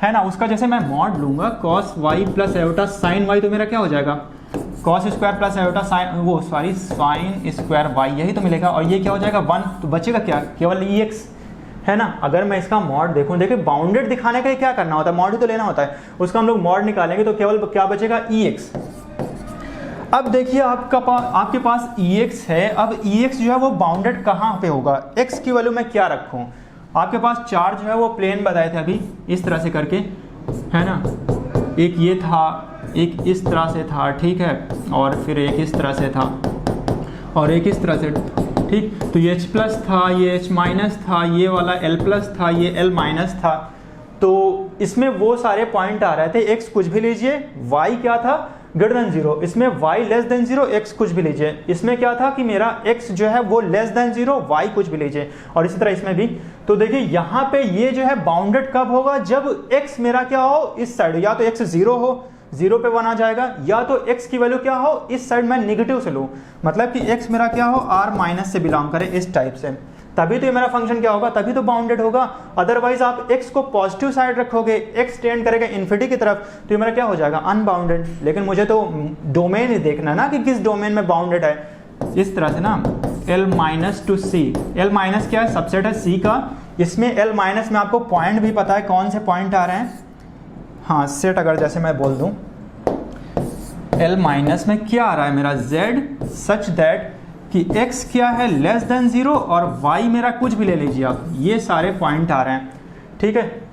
है ना, उसका जैसे मैं मॉड लूंगा cos y plus iota sign y, तो मेरा क्या हो जाएगा, cos square plus iota sign, वो सॉरी साइन स्क्वायर y, यही तो मिलेगा। और ये क्या हो जाएगा 1, तो बचेगा क्या, केवल EX, है ना। अगर मैं इसका मॉड देखूं, देखिए बाउंडेड दिखाने का क्या करना होता है, मॉड ही तो लेना होता है, उसका हम लोग मॉड निकालेंगे तो केवल क्या बचेगा, EX। अब देखिए आपके पास EX है, अब EX जो है वो बाउंडेड कहाँ पे होगा, x की वैल्यू मैं क्या रखूँ। आपके पास चार जो है वो प्लेन बताए थे अभी, इस तरह से करके, है ना, एक ये था, एक इस तरह से था, ठीक है, और फिर एक इस तरह से था, और एक इस तरह से, ठीक। तो ये H प्लस था, ये H माइनस था, ये वाला L प्लस था, ये L माइनस था। तो इसमें वो सारे पॉइंट आ रहे थे, x कुछ भी लीजिए, y क्या था, ग्रेटर देन 0, इसमें y लेस देन 0, x कुछ भी लीजिए, इसमें क्या था कि मेरा x जो है वो लेस देन 0, y कुछ भी लीजिए, और इसी तरह इसमें भी। तो देखिए यहाँ पे ये जो है बाउंडेड कब होगा, जब x मेरा क्या हो, इस साइड, या तो x 0 हो, 0 पे 1 आ जाएगा, या तो x की वैल्यू क्या हो, इस साइड मैं निगेटिव से लूँ, मतलब कि x मेरा क्या हो, r माइनस से बिलोंग करे, इस टाइप से, तभी तो ये मेरा फंक्शन क्या होगा, तभी तो बाउंडेड होगा। अदरवाइज आप x को पॉजिटिव साइड रखोगे, x टेंड करेगा इन्फिनिटी की तरफ, तो ये मेरा क्या हो जाएगा, अनबाउंडेड। लेकिन मुझे तो डोमेन ही देखना है ना कि किस डोमेन में बाउंडेड है, इस तरह से ना L माइनस टू सी, L माइनस क्या है, सबसेट है C का। इसमें L माइनस में आपको पॉइंट भी पता है कौन से पॉइंट आ रहे हैं, हाँ सेट अगर जैसे मैं बोल दूं L माइनस में क्या आ रहा है मेरा Z सच दैट कि x क्या है लेस देन 0 और y मेरा कुछ भी ले लीजिए आप, ये सारे पॉइंट आ रहे हैं, ठीक है।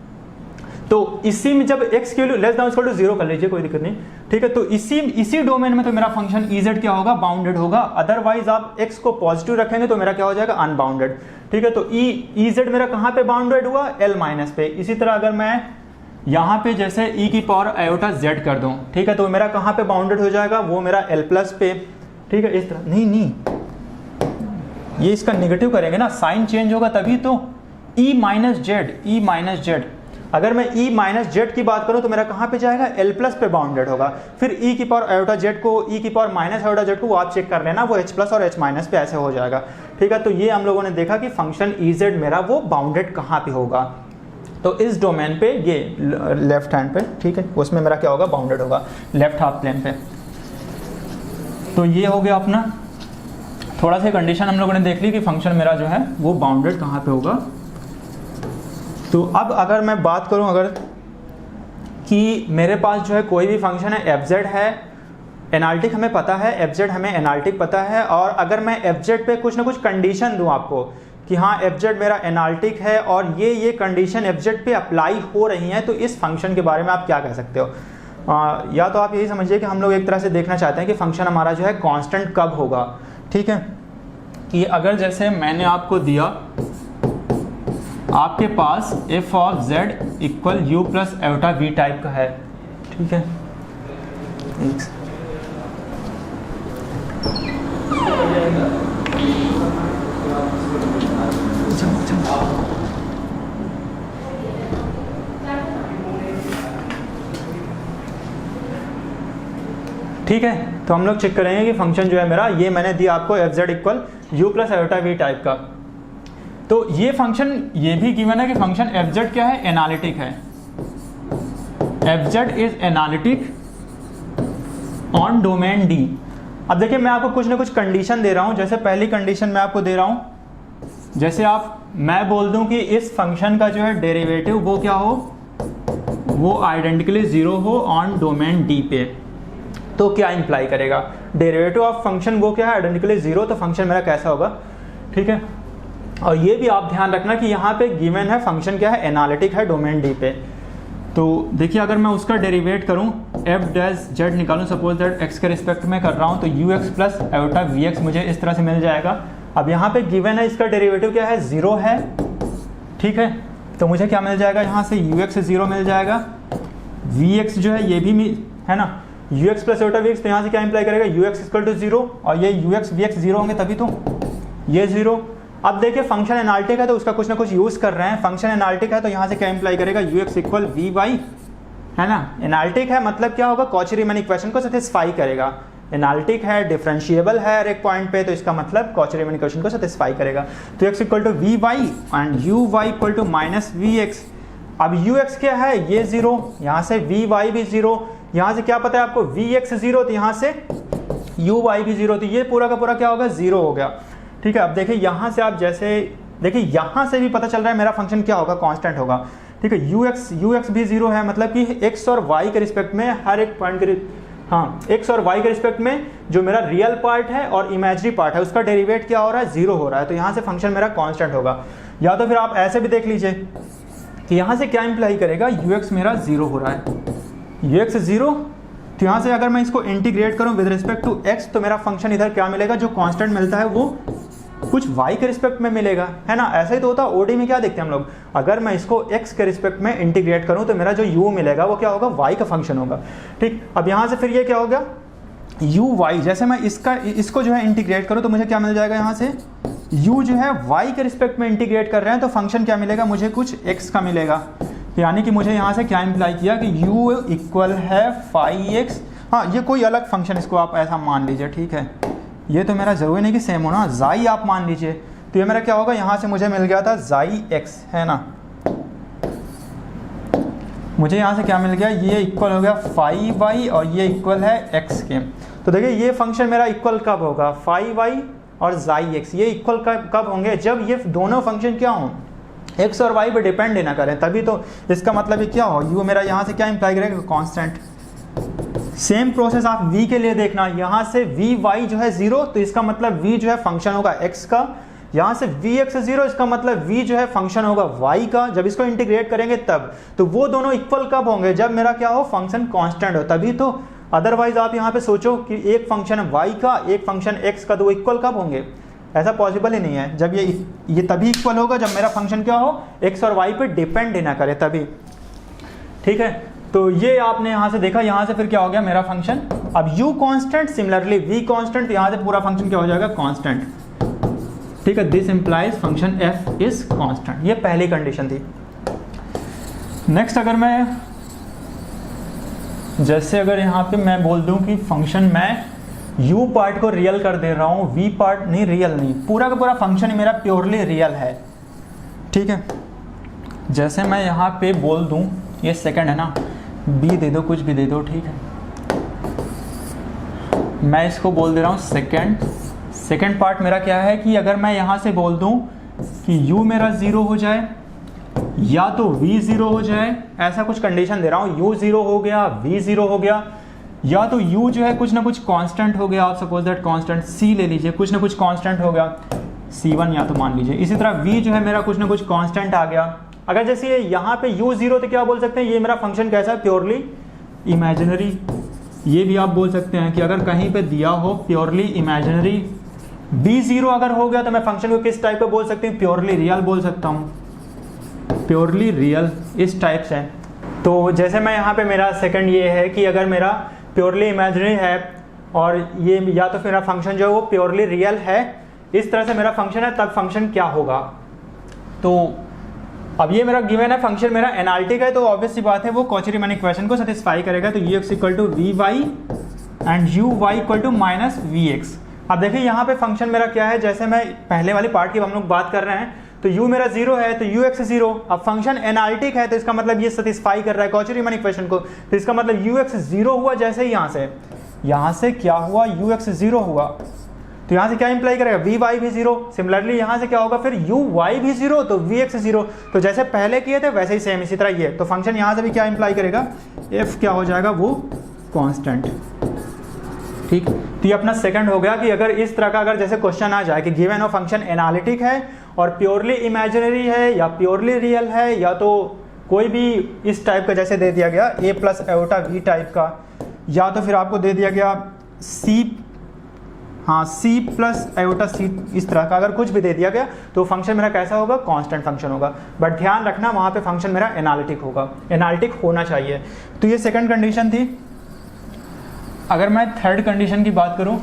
तो इसी में जब x की value less than equal to 0 कर लीजिए, कोई दिक्कत नहीं, ठीक है। तो इसी डोमेन में तो मेरा फंक्शन ez क्या होगा, बाउंडेड होगा। अदरवाइज आप x को पॉजिटिव रखेंगे तो मेरा क्या हो जाएगा, अनबाउंडेड, ठीक है। तो ez मेरा कहाँ पे बाउंडेड हुआ, L माइनस पे। इसी तरह अगर मैं यहाँ पे जैसे e की पावर आयोटा z कर दूं, ठीक है, तो मेरा कहाँ पे बाउंडेड हो जाएगा, वो मेरा L प्लस पे, ठीक है। इस तरह नहीं, ये इसका नेगेटिव करेंगे ना, साइन चेंज होगा तभी तो। e माइनस जेड, अगर मैं e माइनस जेड की बात करूं तो मेरा कहाँ पे जाएगा, L प्लस पे बाउंडेड होगा। फिर e की पावर आयोटा जेड को, e की पावर माइनस आयोटा जेड को वो आप चेक कर लेना, वो h प्लस और h माइनस पे ऐसे हो जाएगा, ठीक है। तो ये हम लोगों ने देखा कि फंक्शन ez मेरा वो बाउंडेड कहाँ पे होगा, तो इस डोमेन पे, ये लेफ्ट हैंड पे, ठीक है, उसमें मेरा क्या होगा, बाउंडेड होगा लेफ्ट हाफ प्लेन पे। तो ये हो गया अपना थोड़ा सा कंडीशन हम लोगों ने देख ली कि फंक्शन मेरा जो है वो बाउंडेड कहाँ पे होगा। तो अब अगर मैं बात करूं अगर कि मेरे पास जो है कोई भी फंक्शन है fz है, एनालिटिक हमें पता है, fz हमें एनालिटिक पता है, और अगर मैं fz पे कुछ ना कुछ कंडीशन दूं आपको कि हाँ fz मेरा एनालिटिक है और ये कंडीशन fz पे अप्लाई हो रही हैं, तो इस फंक्शन के बारे में आप क्या कह सकते हो। या तो आप यही समझिए कि हम लोग एक तरह से देखना चाहते हैं कि फंक्शन हमारा जो है कांस्टेंट कब होगा, ठीक है। कि अगर जैसे मैंने आपको दिया, आपके पास f of z equal u plus iota v type का है, ठीक है। ठीक है, तो हम लोग चेक करेंगे कि फंक्शन जो है मेरा, ये मैंने दिया आपको fz equal u plus iota v type का। तो ये फंक्शन ये भी गिवन है कि फंक्शन fz क्या है, एनालिटिक है। fz is analytic on domain D। अब देखिए मैं आपको कुछ ना कुछ कंडीशन दे रहा हूं, जैसे पहली कंडीशन मैं आपको दे रहा हूं, जैसे मैं बोल दूं कि इस फंक्शन का जो है डेरिवेटिव वो क्या हो, वो आइडेंटिकली 0 हो ऑन डोमेन D पे। तो क्या इंप्लाई करेगा, डेरिवेटिव ऑफ फंक्शन वो क्या है, आइडेंटिकली 0, तो फंक्शन मेरा कैसा होगा, ठीक है। और ये भी आप ध्यान रखना कि यहाँ पे गिवन है फंक्शन क्या है, एनालिटिक है डोमेन D पे। तो देखिए अगर मैं उसका डेरिवेट करूँ, एफ डैश जेड निकालूँ, सपोज दैट x के रिस्पेक्ट में कर रहा हूँ, तो ux प्लस एवटा vx मुझे इस तरह से मिल जाएगा। अब यहाँ पे गिवन है इसका डेरिवेटिव क्या है, 0 है, ठीक है। तो मुझे क्या मिल जाएगा, यहाँ से ux 0 मिल जाएगा, vx जो है ये भी है ना, ux प्लस एवटा vx, तो यहाँ से क्या इंप्लाई करेगा, ux इक्वल टू 0, और ये ux vx 0 होंगे तभी तो ये 0। अब देखिए फंक्शन एनालिटिक है तो उसका कुछ ना कुछ यूज कर रहे हैं, फंक्शन एनालिटिक है तो यहाँ से क्या इंप्लाई करेगा, ux इक्वल vy, है ना। एनालिटिक है मतलब क्या होगा, कॉची-रीमन इक्वेशन को सेटिस्फाई करेगा। एनालिटिक है, डिफरेंशिएबल है हर एक पॉइंट पे, तो इसका मतलब कॉची-रीमन इक्वेशन को सेटिस्फाई करेगा। तो x equal to vy and uy equal to minus vx। अब ux क्या है, ये 0, यहाँ से vy भी 0, यहाँ से क्या पता है आपको, vx 0, तो यहाँ से uy भी 0, तो ये पूरा का पूरा क्या होगा, 0 हो गया, ठीक है। अब देखिए यहाँ से आप जैसे देखिए यहाँ से भी पता चल रहा है मेरा फंक्शन क्या होगा, कांस्टेंट होगा, ठीक है। ux भी 0 है, मतलब कि x और y के रिस्पेक्ट में हर एक पॉइंट के, हाँ x और y के रिस्पेक्ट में जो मेरा रियल पार्ट है और इमेजिनरी पार्ट है उसका डेरिवेट क्या हो रहा है, 0 हो रहा है, तो यहाँ से फंक्शन मेरा कांस्टेंट होगा। या तो फिर आप ऐसे भी देख लीजिए कि यहाँ से क्या इंप्लाई करेगा, ux मेरा 0 हो रहा है, ux 0, तो यहाँ से अगर मैं इसको इंटीग्रेट करूँ विद रिस्पेक्ट टू x, तो मेरा फंक्शन इधर क्या मिलेगा, जो कांस्टेंट मिलता है वो कुछ y के रिस्पेक्ट में मिलेगा, है ना। ऐसा ही तो होता है ओडी में, क्या देखते हैं हम लोग, अगर मैं इसको x के रिस्पेक्ट में इंटीग्रेट करूं तो मेरा जो u मिलेगा वो क्या होगा, y का फंक्शन होगा, ठीक। अब यहाँ से फिर ये क्या होगा, uy, जैसे मैं इसको जो है इंटीग्रेट करूं तो मुझे क्या मिल जाएगा, यहाँ से u जो है y के रिस्पेक्ट में इंटीग्रेट कर रहे हैं तो फंक्शन क्या मिलेगा, मुझे कुछ x का मिलेगा। यानी कि मुझे यहाँ से क्या इंप्लाई किया कि u इक्वल है फाई x, हाँ ये कोई अलग फंक्शन, इसको आप ऐसा मान लीजिए, ठीक है। ये तो मेरा जरूरी नहीं कि सेम हो ना, जाई आप मान लीजिए, तो ये मेरा क्या होगा, यहाँ से मुझे मिल गया था जाई x, है ना। मुझे यहाँ से क्या मिल गया, ये इक्वल हो गया फाई y और ये इक्वल है x के। तो देखिए ये फंक्शन मेरा इक्वल कब होगा, फाई वाई और जाई एक्स, ये इक्वल कब होंगे, जब ये दोनों फंक्शन क्या हों, एक्स और वाई पे डिपेंड ना करें, तभी तो इसका मतलब ये क्या हो, यू मेरा यहाँ से क्या इंप्लाई करेगा, कांस्टेंट। सेम प्रोसेस आप v के लिए देखना, यहाँ से वी वाई जो है 0, तो इसका मतलब v जो है फंक्शन होगा x का, यहाँ से वी एक्स 0, इसका मतलब v जो है फंक्शन होगा y का। जब इसको इंटीग्रेट करेंगे तब, तो वो दोनों इक्वल कब होंगे, जब मेरा क्या हो, फंक्शन कांस्टेंट हो, तभी तो। अदरवाइज आप यहाँ पे सोचो कि एक फंक्शन है y का, एक फंक्शन x का, तो वो इक्वल कब होंगे, ऐसा पॉसिबल ही नहीं है। जब ये तभी इक्वल होगा जब मेरा फंक्शन क्या हो, x और y पे डिपेंड ना करे, तभी। ठीक है, तो ये आपने यहाँ से देखा, यहाँ से फिर क्या हो गया मेरा फंक्शन, अब u constant, similarly v constant, तो यहाँ से पूरा फंक्शन क्या हो जाएगा, कांस्टेंट। ठीक है, this implies function f is constant, ये पहली कंडीशन थी। नेक्स्ट अगर मैं जैसे अगर यहाँ पे मैं बोल दूं कि फंक्शन मैं u पार्ट को रियल कर दे रहा हूँ, v पार्ट नहीं, रियल नहीं, पूरा का पूरा फंक्शन ही मेरा प्योरली रियल है। ठीक है, जैसे मैं यहाँ पे बोल दूं, ये सेकंड है ना, b दे दो, कुछ भी दे दो, ठीक है, मैं इसको बोल दे रहा हूँ सेकंड पार्ट मेरा क्या है कि अगर मैं यहाँ से बोल दूं कि u मेरा 0 हो जाए या तो v 0 हो जाए, ऐसा कुछ कंडीशन दे रहा हूँ, u 0 हो गया, v 0 हो गया, या तो u जो है कुछ ना कुछ कांस्टेंट हो गया, आप सपोज दैट कांस्टेंट c ले लीजिए, कुछ ना कुछ कांस्टेंट हो गया c1 या तो मान लीजिए, इसी तरह v जो है मेरा कुछ ना कुछ कांस्टेंट आ गया। अगर जैसे ये यहाँ पे u 0, तो क्या बोल सकते हैं, ये मेरा फंक्शन कैसा है, प्योरली इमेजिनरी। ये भी आप बोल सकते हैं कि अगर कहीं पे दिया हो प्योरली इमेजिनरी, v 0 अगर हो गया तो मैं फंक्शन को किस टाइप पे बोल सकती हूँ, प्योरली रियल बोल सकता हूँ, प्योरली रियल इस टाइप से। तो जैसे मैं यहाँ पे मेरा सेकंड ये है कि अगर मेरा प्योरली इमेजिनरी है और ये या तो फिर मेरा फंक्शन जो है वो प्योरली रियल है, इस तरह से मेरा फंक्शन है, तब फंक्शन क्या होगा। तो अब ये मेरा गिवन है, फंक्शन मेरा एनालिटिक है, तो ऑब्वियस सी बात है वो कॉची-रीमन इक्वेशन को सेटिस्फाई करेगा। तो ux equal to V Y and you Y equal to minus we X. अब देखिए यहाँ पे फंक्शन मेरा क्या है, जैसे मैं पहले वाली पार्ट की हम लोग बात कर रहे हैं, तो u मेरा 0 है तो ux 0। अब फंक्शन एनालिटिक है तो इसका मतलब ये सेटिस्फाई कर रहा है कॉची-रीमन इक्वेशन को, तो इसका मतलब ux 0 हुआ। जैसे ही यहाँ से क्या हुआ, ux 0 हुआ, तो यहाँ से क्या इंप्लाई करेगा, वी वाई भी 0। सिमिलरली यहाँ से क्या होगा, फिर यू वाई भी 0 तो वी एक्स 0। तो जैसे पहले किए थे वैसे ही सेम इसी तरह ये, तो फंक्शन यहाँ से भी क्या इंप्लाई करेगा, एफ क्या हो जाएगा, वो कांस्टेंट। ठीक, तो ये अपना सेकंड हो गया कि अगर इस तरह का अगर जैसे क्वेश्चन आ जाए कि गिवन ऑफ फंक्शन एनालिटिक है और प्योरली इमेजिनरी है या प्योरली रियल है, या तो कोई भी इस टाइप का जैसे दे दिया गया ए प्लस एओटा वी टाइप का, या तो फिर आपको दे दिया गया सी प्लस एओटा सी, इस तरह का अगर कुछ भी दे दिया गया तो फंक्शन मेरा कैसा होगा, कांस्टेंट फंक्शन होगा। बट ध्यान रखना वहाँ पे फंक्शन मेरा एनालिटिक होगा, एनालिटिक होना चाहिए। तो ये सेकंड कंडीशन थी। अगर मैं थर्ड कंडीशन की बात करूं,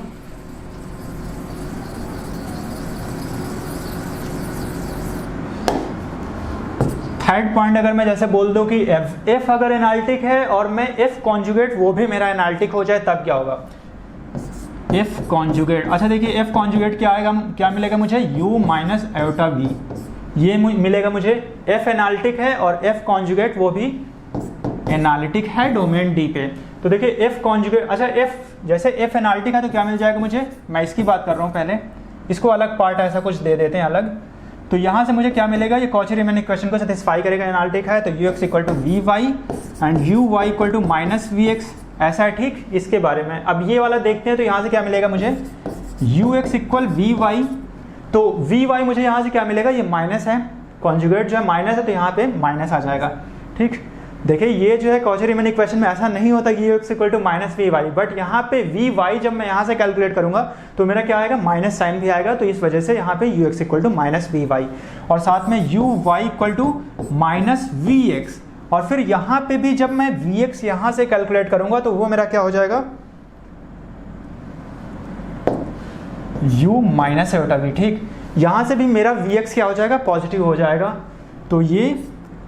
थर्ड पॉइंट अगर मैं जैसे बोल दूं कि एफ अगर एनालिटिक है और मैं एफ कॉन्जुगेट वो भी मेरा एनालिटिक हो जाए, तब क्या होगा, एफ कॉन्जुगेट। अच्छा देखिए एफ कॉन्जुगेट क्या आएगा, क्या मिलेगा मुझे, u माइनस एओटा v, ये मिलेगा मुझे। एफ एनालिटिक है और एफ कॉन्जुगेट वो भी एनालिटिक है डोमेन डी पे। तो देखिए एफ कॉन्जुगेट, अच्छा एफ जैसे एफ एनालिटिक है तो क्या मिल जाएगा मुझे, मैं इसकी बात कर रहा हूँ पहले, इसको अलग पार्ट ऐसा कुछ दे देते हैं अलग। तो यहाँ से मुझे क्या मिलेगा, ये कॉची-रीमन इक्वेशन को सेटिस्फाई करेगा, एनालिटिक है, तो ux equal to V Y and you Y equal to minus we X, ऐसा है। ठीक, इसके बारे में अब ये वाला देखते हैं। तो यहाँ से क्या मिलेगा मुझे, ux इक्वल वी वाई, तो वी वाई मुझे यहाँ से क्या मिलेगा, ये माइनस है, कॉन्जुगेट जो है माइनस है, तो यहाँ पे माइनस आ जाएगा। ठीक, देखिए ये जो है कॉची-रीमन इक्वेशन में ऐसा नहीं होता कि ux equal to minus V Y, but यहाँ पे वी वाई जब मैं यहाँ से कैलकुलेट करूंगा तो मेरा क्या आएगा, माइनस साइन भी आएगा, तो इस वजह से यहाँ पे ux equal to minus V Y, और साथ में U Y equal to minus we X. और फिर यहाँ पे भी जब मैं वी एक्स यहाँ से कैलकुलेट करूंगा तो वो मेरा क्या हो जाएगा, u माइनस एओटा v। ठीक, यहाँ से भी मेरा वी एक्स क्या हो जाएगा, पॉजिटिव हो जाएगा, तो ये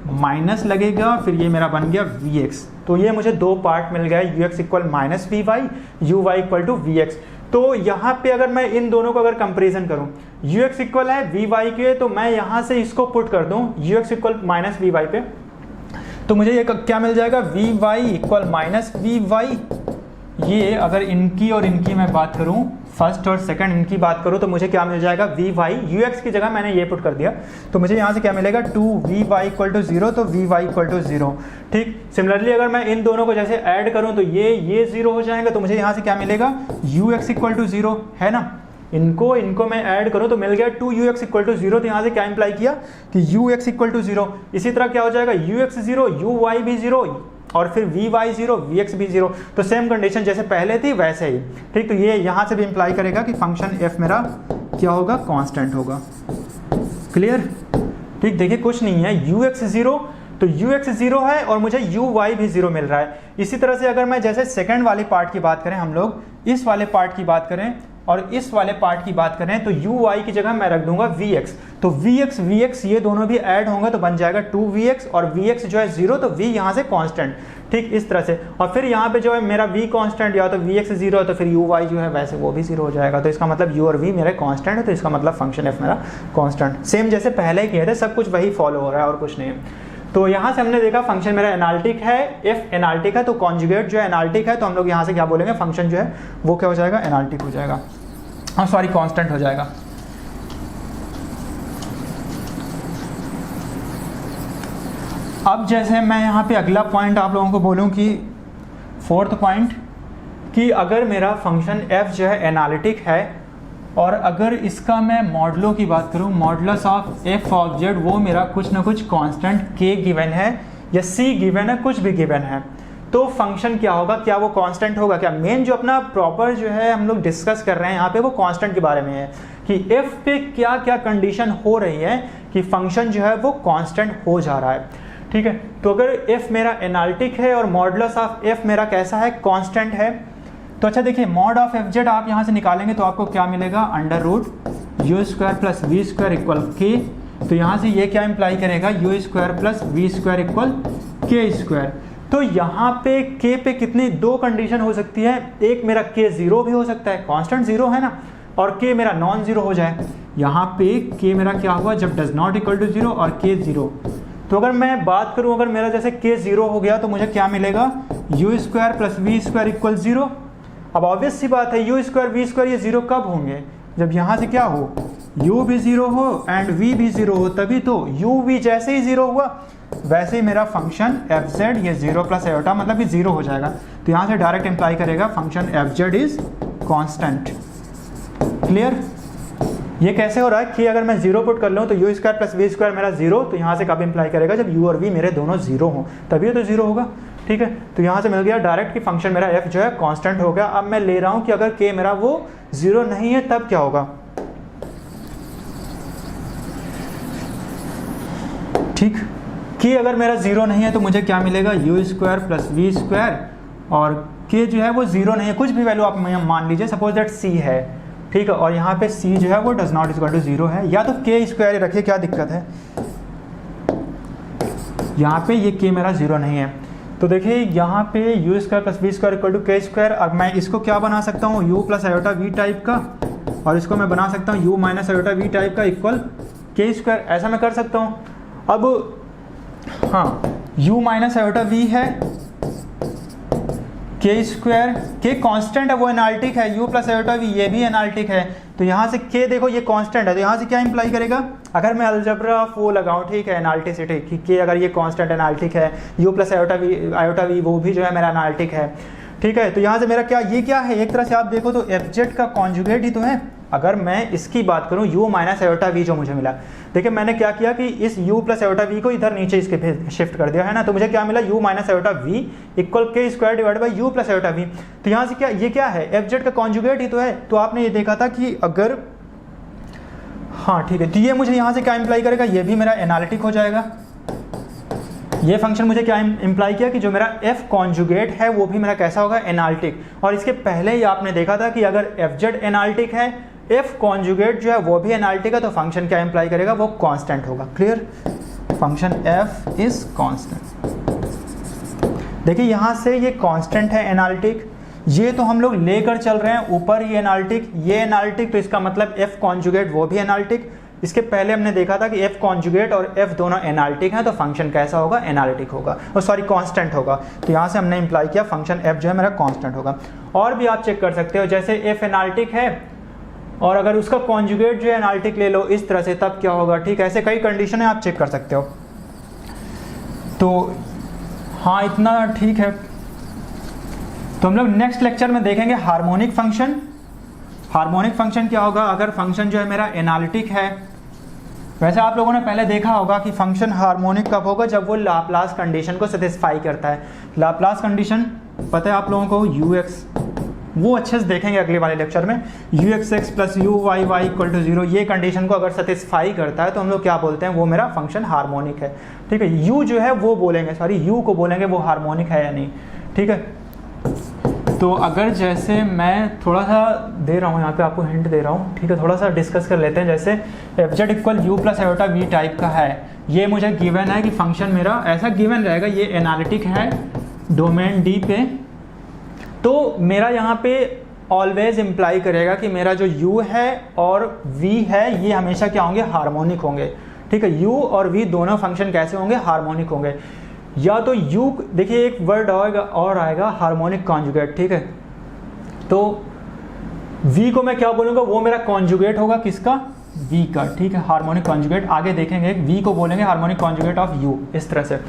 माइनस लगेगा, फिर ये मेरा बन गया वी एक्स। तो ये मुझे दो पार्ट मिल गया, U x equal minus V Y, U Y equal to V x. तो यहाँ पे अगर मैं इन दोनों को अगर कंपेरिजन करूँ, यू एक्स इक्वल है वी वाई के, तो मैं यहाँ से इसको पुट कर दूँ U x equal minus V Y पे, तो मुझे ये क्या मिल जाएगा, V Y equal minus V Y ये अगर इनकी और इनकी मैं बात करूं, फर्स्ट और सेकंड इनकी बात करूं, तो मुझे क्या मिल जाएगा, वी वाई, यू एक्स की जगह मैंने ये पुट कर दिया, तो मुझे यहाँ से क्या मिलेगा, 2vy = 0, तो vy = 0। ठीक, सिमिलरली अगर मैं इन दोनों को जैसे ऐड करूं तो ये 0 हो जाएगा, तो मुझे यहाँ से क्या मिलेगा, ux = 0 है ना। इनको मैं ऐड करूं तो मिल गया 2ux = 0, तो यहाँ से क्या इंप्लाई किया कि ux = 0। इसी तरह क्या हो जाएगा, ux 0, uy भी 0, और फिर vy 0, vx भी 0। तो सेम कंडीशन जैसे पहले थी वैसे ही। ठीक, तो ये यहाँ से भी इंप्लाई करेगा कि फंक्शन f मेरा क्या होगा, कांस्टेंट होगा। क्लियर। ठीक, देखिए कुछ नहीं है, ux 0, तो ux 0 है और मुझे uy भी 0 मिल रहा है। इसी तरह से अगर मैं जैसे सेकंड वाली पार्ट की बात करें, हम लोग इस वाले पार्ट की बात करें और इस वाले पार्ट की बात करें, तो uy की जगह मैं रख दूंगा vx, तो vx ये दोनों भी ऐड होंगे तो बन जाएगा 2vx, और vx जो है 0, तो v यहाँ से कांस्टेंट। ठीक, इस तरह से, और फिर यहाँ पे जो है मेरा v कांस्टेंट, या तो vx 0 है तो फिर uy जो है वैसे वो भी 0 हो जाएगा। तो इसका मतलब u और v मेरे कांस्टेंट है, तो इसका मतलब फंक्शन f मेरा कांस्टेंट। सेम जैसे पहले ही किए थे, सब कुछ वही फॉलो हो रहा है और कुछ नहीं है। तो यहाँ से हमने देखा फंक्शन मेरा एनालिटिक है, f एनालिटिक है, तो कॉन्जुगेट जो है एनालिटिक है, तो हम लोग यहाँ से क्या बोलेंगे, फंक्शन जो है वो क्या हो जाएगा, एनालिटिक हो जाएगा, हाँ सॉरी कांस्टेंट हो जाएगा। अब जैसे मैं यहाँ पे अगला पॉइंट आप लोगों को बोलूँ कि फोर्थ पॉइंट, कि अगर मेरा फंक्शन f जो है एनालिटिक है और अगर इसका मैं मॉडलो की बात करूँ, मॉडुलस ऑफ f ऑब्जेक्ट, वो मेरा कुछ ना कुछ कांस्टेंट k गिवन है या c गिवन है, कुछ भी गिवन है, तो फंक्शन क्या होगा, क्या वो कांस्टेंट होगा क्या। मेन जो अपना प्रॉपर जो है हम लोग डिस्कस कर रहे हैं यहाँ पे, वो कांस्टेंट के बारे में है कि f पे क्या क्या कंडीशन हो रही है कि फंक्शन जो है वो कांस्टेंट हो जा रहा है। ठीक है, तो अगर f मेरा एनालिटिक है और मॉडुलस ऑफ f मेरा कैसा है, कांस्टेंट है, तो अच्छा देखिए मॉड ऑफ एफ जेड आप यहाँ से निकालेंगे तो आपको क्या मिलेगा, under root u² + v² = k। तो यहाँ से ये क्या इंप्लाई करेगा, u² + v² = k²। तो यहाँ पे k पे कितनी दो कंडीशन हो सकती है, एक मेरा k 0 भी हो सकता है, कांस्टेंट 0 है ना, और k मेरा नॉन 0 हो जाए। यहाँ पे k मेरा क्या हुआ, जब डज नॉट इक्वल टू 0 और k 0। तो अगर मैं बात करूँ, अगर मेरा जैसे k 0 हो गया तो मुझे क्या मिलेगा, u² + v² = 0। अब ऑब्वियस सी बात है, u² v² ये 0 कब होंगे, जब यहाँ से क्या हो, u भी 0 हो एंड v भी 0 हो, तभी तो u v जैसे ही 0 हुआ वैसे ही मेरा फंक्शन एफ जेड ये 0 + आयोटा मतलब कि 0 हो जाएगा। तो यहाँ से डायरेक्ट इंप्लाई करेगा function F Z is constant. Clear. ये कैसे हो रहा है कि अगर मैं 0 पुट कर लूँ तो u² + v² मेरा 0, तो यहाँ से कब इंप्लाई करेगा, जब u और v मेरे दोनों 0 हों तभी तो 0 होगा। ठीक है, तो यहाँ से मिल गया डायरेक्ट कि फंक्शन मेरा f जो है कांस्टेंट हो गया। अब मैं ले रहा हूँ कि अगर k मेरा वो 0 नहीं है तब क्या होगा। ठीक, k अगर मेरा 0 नहीं है तो मुझे क्या मिलेगा, u² + v², और k जो है वो 0 नहीं है, कुछ भी वैल्यू आप मान लीजिए, सपोज दैट c है। ठीक है, और यहाँ पे c जो है वो डज नॉट इक्वल टू 0 है, या तो k² रखिए, क्या दिक्कत है, यहाँ पे ये k मेरा 0 नहीं है। तो देखिए यहाँ पे u² + v² = k²। अब मैं इसको क्या बना सकता हूँ, u + आयोटा v टाइप का, और इसको मैं बना सकता हूँ u - आयोटा v टाइप का इक्वल k²। ऐसा मैं कर सकता हूँ। अब हाँ, u - आयोटा v है, k² k कांस्टेंट है, वो एनालिटिक है, u + आयोटा v ये भी एनालिटिक है। तो यहाँ से k देखो ये कांस्टेंट है, तो यहाँ से क्या इंप्लाई करेगा, अगर मैं अलजेब्रा वो लगाऊँ, ठीक है, एनालिटिसिटी कि k अगर ये कांस्टेंट एनालिटिक है, u + आयोटा v वो भी जो है मेरा एनालिटिक है। ठीक है, तो यहाँ से मेरा क्या, ये क्या है, एक तरह से आप देखो तो एफ जेड का कॉन्जुगेट ही तो है। अगर मैं इसकी बात करूँ u - आयोटा v जो मुझे मिला, देखिए मैंने क्या किया कि इस u + आयोटा v को इधर नीचे इसके शिफ्ट कर दिया है ना, तो मुझे क्या मिला, u - iota v = k² / u + iota v। तो यहाँ से क्या, ये क्या है, एफ जेड का कॉन्जुगेट ही तो है। तो आपने ये देखा था कि अगर, हाँ ठीक है, तो ये मुझे यहाँ से क्या इंप्लाई करेगा, ये भी मेरा एनालिटिक हो जाएगा। ये फंक्शन मुझे क्या इंप्लाई किया कि जो मेरा f कॉन्जुगेट है वो भी मेरा कैसा होगा, एनालिटिक। और इसके पहले ही आपने देखा था कि अगर एफ जेड एनालिटिक है, f कॉन्जुगेट जो है वो भी एनालिटिक है, तो फंक्शन क्या इंप्लाई करेगा, वो कांस्टेंट होगा। Clear, function f is constant. देखिए यहाँ से ये कांस्टेंट है एनालिटिक, ये तो हम लोग लेकर चल रहे हैं ऊपर, ये एनालिटिक, ये एनालिटिक, तो इसका मतलब f कॉन्जुगेट वो भी एनालिटिक। इसके पहले हमने देखा था कि एफ कॉन्जुगेट और एफ दोनों एनालिटिक हैं, तो फंक्शन कैसा होगा, एनालिटिक होगा, और सॉरी कांस्टेंट होगा। तो यहाँ से हमने इंप्लाई किया फंक्शन एफ जो है मेरा कांस्टेंट होगा। और भी आप चेक कर सकते हो, जैसे एफ एनालिटिक है और अगर उसका कॉन्जुगेट जो है एनालिटिक ले लो इस तरह से, तब क्या होगा, ठीक है, ऐसे कई कंडीशन है, आप चेक कर सकते हो। तो हाँ इतना ठीक है। तो हम लोग नेक्स्ट लेक्चर में देखेंगे हार्मोनिक फंक्शन। हार्मोनिक फंक्शन क्या होगा, अगर फंक्शन जो है मेरा एनालिटिक है। वैसे आप लोगों ने पहले देखा होगा कि फंक्शन हार्मोनिक कब होगा, जब वो लाप्लास कंडीशन को सेटिस्फाई करता है। लाप्लास कंडीशन पता है आप लोगों को, यू एक्स, वो अच्छे से देखेंगे अगले वाले लेक्चर में। U X X plus U Y Y equal to 0, ये कंडीशन को अगर सेटिस्फाई करता है तो हम लोग क्या बोलते हैं, वो मेरा फंक्शन हार्मोनिक है। ठीक है, यू जो है वो बोलेंगे, सॉरी यू को बोलेंगे वो हार्मोनिक है या नहीं। ठीक है, तो अगर जैसे मैं थोड़ा सा दे रहा हूँ यहाँ पे आपको हिंट दे रहा हूँ, ठीक है, थोड़ा सा डिस्कस कर लेते हैं। जैसे F Z equal you plus iota V type का है, ये मुझे गिवन है कि फंक्शन मेरा ऐसा गिवन रहेगा, ये एनालिटिक है डोमेन डी पे, तो मेरा यहाँ पे ऑलवेज इम्प्लाई करेगा कि मेरा जो u है और v है ये हमेशा क्या होंगे, हार्मोनिक होंगे। ठीक है, u और v दोनों फंक्शन कैसे होंगे, हार्मोनिक होंगे। या तो u, देखिए एक वर्ड और आएगा हार्मोनिक कॉन्जुगेट। ठीक है, तो v को मैं क्या बोलूँगा, वो मेरा कॉन्जुगेट होगा किसका, v का। ठीक है, हार्मोनिक कॉन्जुगेट आगे देखेंगे, v को बोलेंगे हार्मोनिक कॉन्जुगेट ऑफ u, इस तरह से।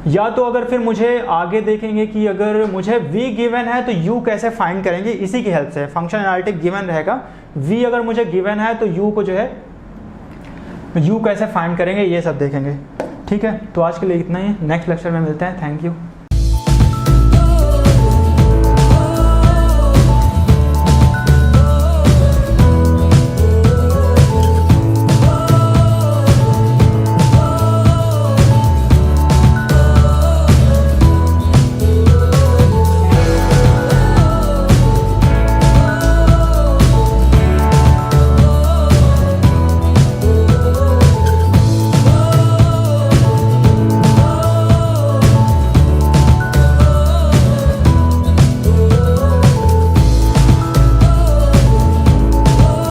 या तो अगर फिर मुझे आगे देखेंगे कि अगर मुझे v गिवन है तो u कैसे फाइंड करेंगे, इसी की हेल्प से। फंक्शन एनालिटिक गिवन रहेगा, v अगर मुझे गिवन है तो u को जो है u कैसे फाइंड करेंगे, ये सब देखेंगे। ठीक है, तो आज के लिए इतना ही, नेक्स्ट लेक्चर में मिलते हैं। Thank you.